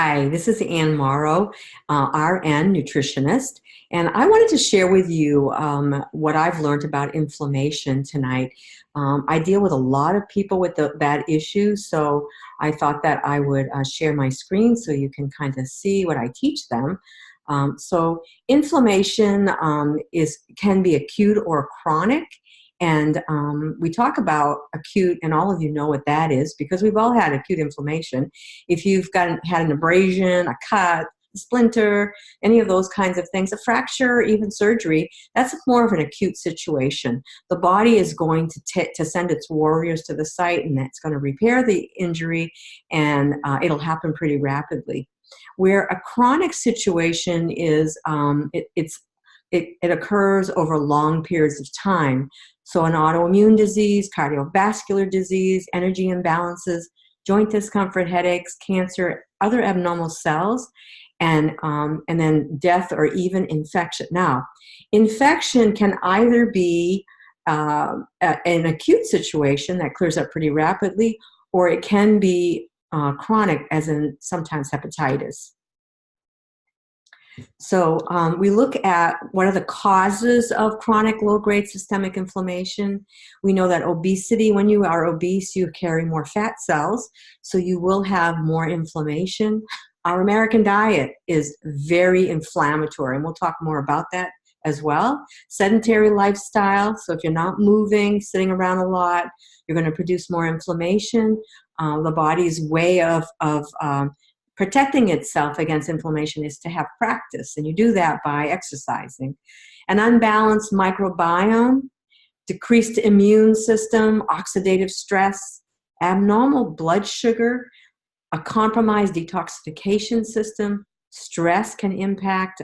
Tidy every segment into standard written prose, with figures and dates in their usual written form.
Hi, this is Ann Morrow, RN nutritionist, and I wanted to share with you what I've learned about inflammation tonight. I deal with a lot of people with that issue, so I thought that I would share my screen so you can kind of see what I teach them. So inflammation can be acute or chronic. And we talk about acute, and all of you know what that is because we've all had acute inflammation. If you've had an abrasion, a cut, a splinter, any of those kinds of things, a fracture, even surgery, that's more of an acute situation. The body is going to send its warriors to the site, and that's going to repair the injury, and it'll happen pretty rapidly. Where a chronic situation is, it occurs over long periods of time. So an autoimmune disease, cardiovascular disease, energy imbalances, joint discomfort, headaches, cancer, other abnormal cells, and then death or even infection. Now, infection can either be an acute situation that clears up pretty rapidly, or it can be chronic, as in sometimes hepatitis. So we look at what are the causes of chronic low-grade systemic inflammation. We know that obesity, when you are obese, you carry more fat cells, so you will have more inflammation. Our American diet is very inflammatory, and we'll talk more about that as well. Sedentary lifestyle, so if you're not moving, sitting around a lot, you're going to produce more inflammation. The body's way of protecting itself against inflammation is to have practice, and you do that by exercising. An unbalanced microbiome, decreased immune system, oxidative stress, abnormal blood sugar, a compromised detoxification system, stress can impact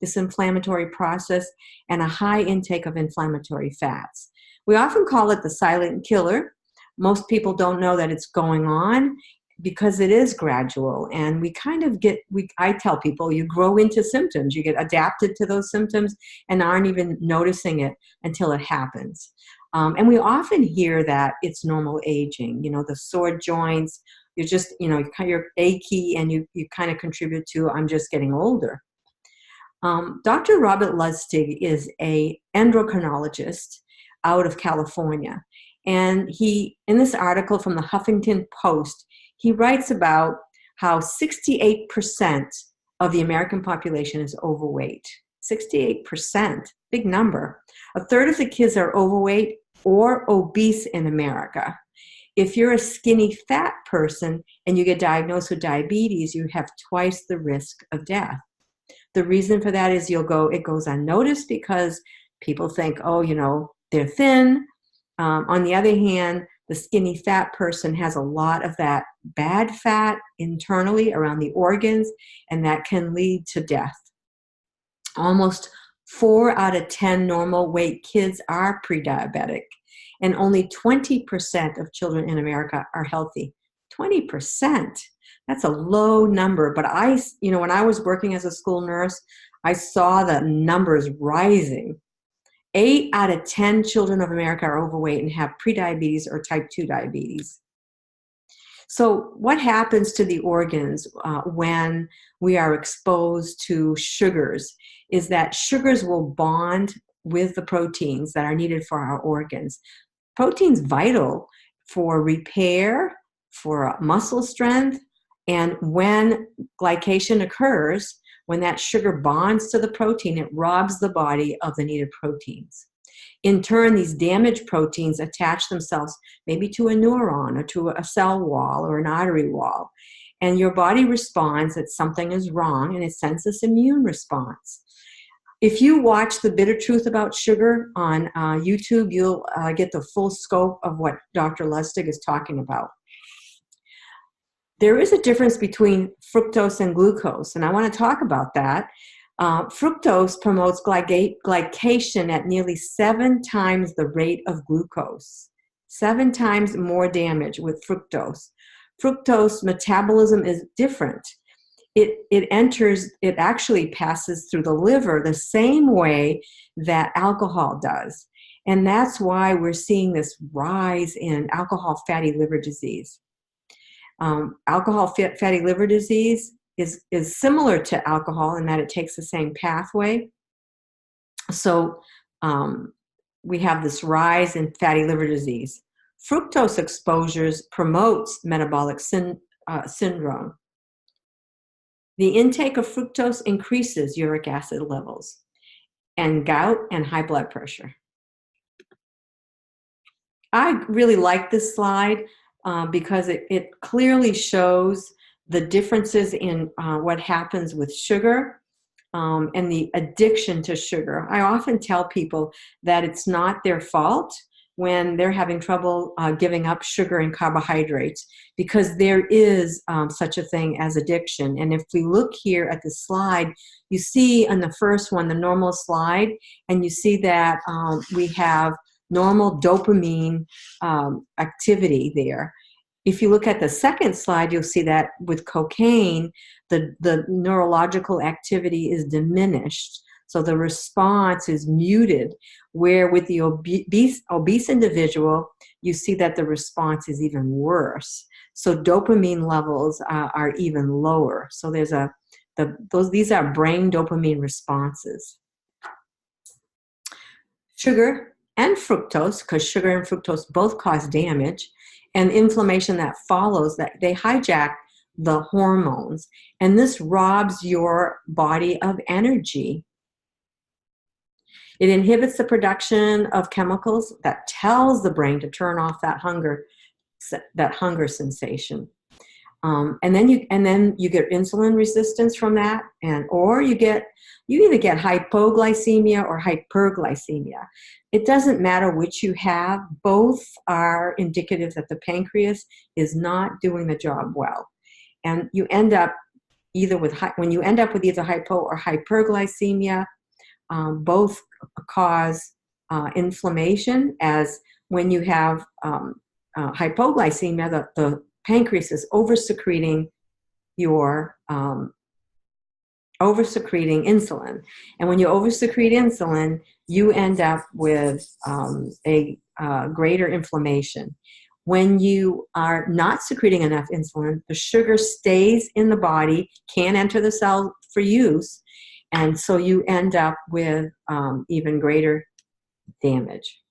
this inflammatory process, and a high intake of inflammatory fats. We often call it the silent killer. Most people don't know that it's going on, because it is gradual, and I tell people you grow into symptoms, you get adapted to those symptoms and aren't even noticing it until it happens. And we often hear that it's normal aging, the sore joints, you're achy, and you kind of contribute to, I'm just getting older. Dr. Robert Lustig is an endocrinologist out of California. And in this article from the Huffington Post, he writes about how 68% of the American population is overweight. 68%, big number. A third of the kids are overweight or obese in America. If you're a skinny fat person and you get diagnosed with diabetes, you have twice the risk of death. The reason for that is it goes unnoticed because people think, they're thin. On the other hand, the skinny fat person has a lot of that bad fat internally around the organs, and that can lead to death. Almost 4 out of 10 normal weight kids are pre-diabetic, and only 20% of children in America are healthy. 20%. That's a low number, but when I was working as a school nurse, I saw the numbers rising. 8 out of 10 children of America are overweight and have prediabetes or type 2 diabetes. So what happens to the organs when we are exposed to sugars is that sugars will bond with the proteins that are needed for our organs. Protein's vital for repair, for muscle strength, and when glycation occurs, when that sugar bonds to the protein, it robs the body of the needed proteins. In turn, these damaged proteins attach themselves maybe to a neuron or to a cell wall or an artery wall. And your body responds that something is wrong, and it sends this immune response. If you watch The Bitter Truth About Sugar on YouTube, you'll get the full scope of what Dr. Lustig is talking about. There is a difference between fructose and glucose, and I want to talk about that. Fructose promotes glycation at nearly 7 times the rate of glucose. 7 times more damage with fructose. Fructose metabolism is different. It actually passes through the liver the same way that alcohol does. And that's why we're seeing this rise in alcohol fatty liver disease. Alcohol fatty liver disease is similar to alcohol in that it takes the same pathway. So we have this rise in fatty liver disease. Fructose exposures promotes metabolic syndrome. The intake of fructose increases uric acid levels and gout and high blood pressure. I really like this slide because it clearly shows the differences in what happens with sugar and the addiction to sugar. I often tell people that it's not their fault when they're having trouble giving up sugar and carbohydrates, because there is such a thing as addiction. And if we look here at the slide, you see on the first one, the normal slide, and you see that we have normal dopamine activity there. If you look at the second slide, you'll see that with cocaine, the neurological activity is diminished. So the response is muted, where with the obese individual, you see that the response is even worse. So dopamine levels are even lower. So there's these are brain dopamine responses. Sugar and fructose, because sugar and fructose both cause damage, and inflammation that follows, that they hijack the hormones, and this robs your body of energy. It inhibits the production of chemicals that tells the brain to turn off that hunger sensation. And then you get insulin resistance from that, or you either get hypoglycemia or hyperglycemia. It doesn't matter which you have. Both are indicative that the pancreas is not doing the job well. And you end up when you end up with either hypo or hyperglycemia, both cause inflammation, as when you have hypoglycemia, the pancreas is over-secreting insulin. And when you over-secrete insulin, you end up with a greater inflammation. When you are not secreting enough insulin, the sugar stays in the body, can't enter the cell for use, and so you end up with even greater damage.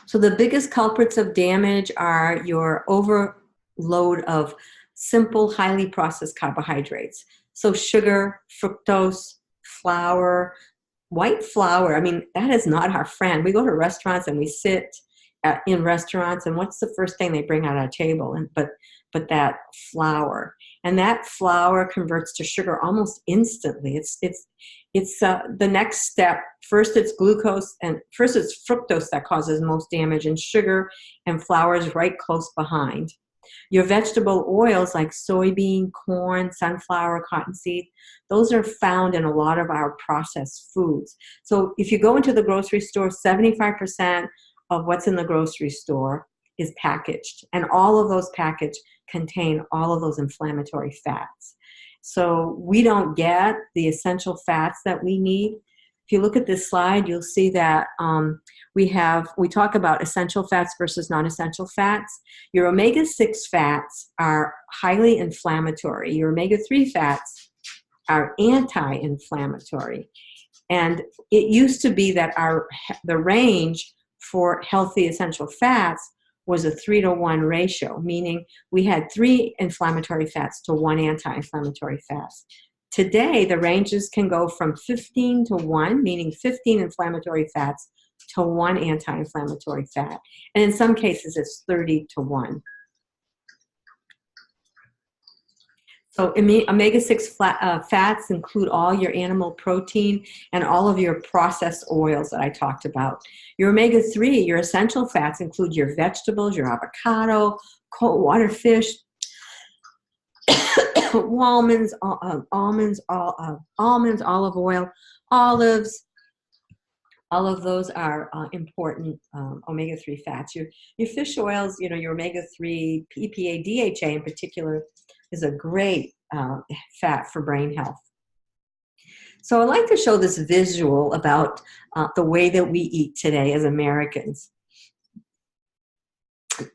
So the biggest culprits of damage are your overload of simple, highly processed carbohydrates. So sugar, fructose, flour, white flour. I mean, that is not our friend. We go to restaurants and we sit in restaurants, and what's the first thing they bring out on our table? But that flour. And that flour converts to sugar almost instantly. It's the next step. First it's fructose that causes most damage, and sugar and flour is right close behind. Your vegetable oils like soybean, corn, sunflower, cottonseed, those are found in a lot of our processed foods. So if you go into the grocery store, 75% of what's in the grocery store is packaged, and all of those packaged contain all of those inflammatory fats. So we don't get the essential fats that we need. If you look at this slide, you'll see that we talk about essential fats versus non-essential fats. Your omega-6 fats are highly inflammatory. Your omega-3 fats are anti-inflammatory. And it used to be that the range for healthy essential fats was a 3-to-1 ratio, meaning we had 3 inflammatory fats to 1 anti-inflammatory fat. Today, the ranges can go from 15-to-1, meaning 15 inflammatory fats to 1 anti-inflammatory fat. And in some cases, it's 30-to-1. So omega-6 fats include all your animal protein and all of your processed oils that I talked about. Your omega-3, your essential fats, include your vegetables, your avocado, cold water fish, almonds, olive oil, olives. All of those are important omega-3 fats. Your fish oils, your omega-3, EPA, DHA in particular, is a great fat for brain health. So I like to show this visual about the way that we eat today as Americans.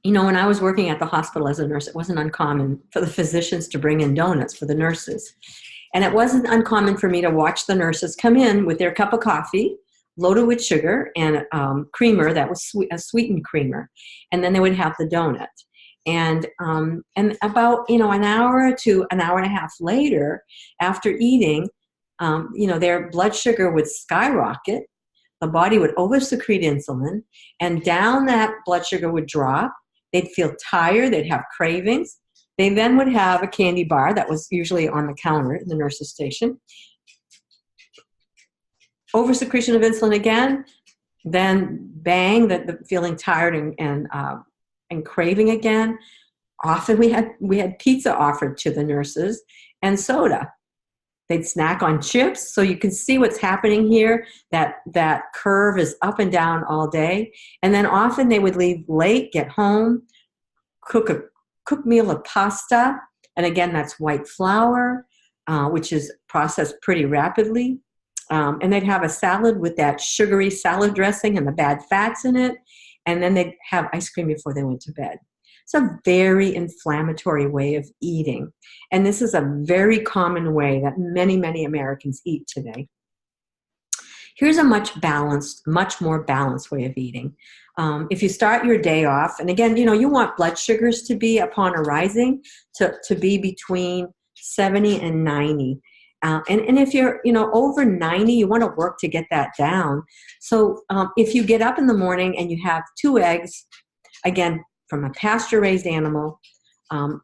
You know, when I was working at the hospital as a nurse, it wasn't uncommon for the physicians to bring in donuts for the nurses. And it wasn't uncommon for me to watch the nurses come in with their cup of coffee, loaded with sugar and creamer that was a sweetened creamer. And then they would have the donut. And about, you know, an hour to an hour and a half later, after eating, you know, their blood sugar would skyrocket. The body would oversecrete insulin, and down that blood sugar would drop. They'd feel tired. They'd have cravings. They then would have a candy bar that was usually on the counter in the nurse's station. Oversecretion of insulin again, then bang, the feeling tired and craving again. Often we had pizza offered to the nurses and soda. They'd snack on chips, so you can see what's happening here. That curve is up and down all day. And then often they would leave late, get home, cook a cooked meal of pasta. And again, that's white flour, which is processed pretty rapidly. And they'd have a salad with that sugary salad dressing and the bad fats in it. And then they'd have ice cream before they went to bed. It's a very inflammatory way of eating. And this is a very common way that many, many Americans eat today. Here's a much more balanced way of eating. If you start your day off, and again, you know, you want blood sugars to be upon arising to be between 70 and 90. And if you're, you know, over 90, you want to work to get that down. So if you get up in the morning and you have 2 eggs, again, from a pasture-raised animal,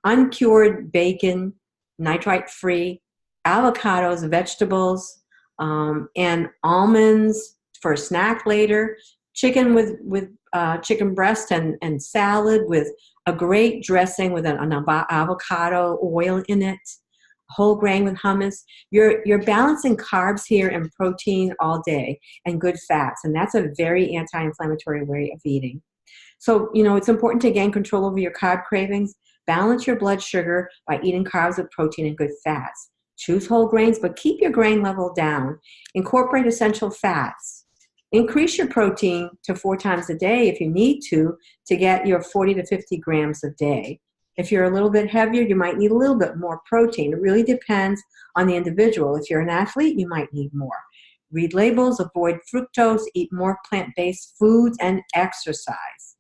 uncured bacon, nitrite-free, avocados, vegetables, and almonds for a snack later, chicken with chicken breast and salad with a great dressing with an avocado oil in it, whole grain with hummus. You're balancing carbs here and protein all day and good fats, and that's a very anti-inflammatory way of eating. So, you know, it's important to gain control over your carb cravings. Balance your blood sugar by eating carbs with protein and good fats. Choose whole grains, but keep your grain level down. Incorporate essential fats. Increase your protein to 4 times a day if you need to get your 40 to 50 grams a day. If you're a little bit heavier, you might need a little bit more protein. It really depends on the individual. If you're an athlete, you might need more. Read labels, avoid fructose, eat more plant-based foods, and exercise.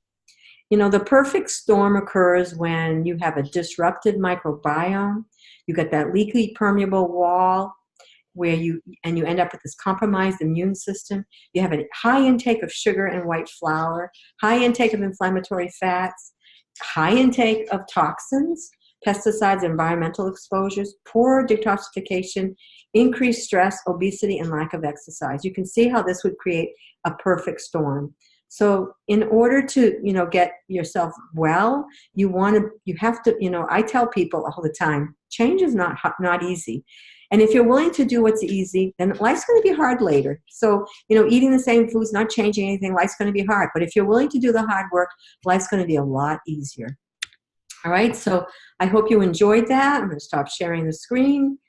You know, the perfect storm occurs when you have a disrupted microbiome. You got that leaky permeable wall where you end up with this compromised immune system. You have a high intake of sugar and white flour, high intake of inflammatory fats, high intake of toxins, pesticides, environmental exposures, poor detoxification, increased stress, obesity, and lack of exercise. You can see how this would create a perfect storm. So in order to, you know, get yourself well, you have to, you know, I tell people all the time, change is not easy. And if you're willing to do what's easy, then life's going to be hard later. So, you know, eating the same foods, not changing anything, life's going to be hard. But if you're willing to do the hard work, life's going to be a lot easier. All right. So I hope you enjoyed that. I'm going to stop sharing the screen.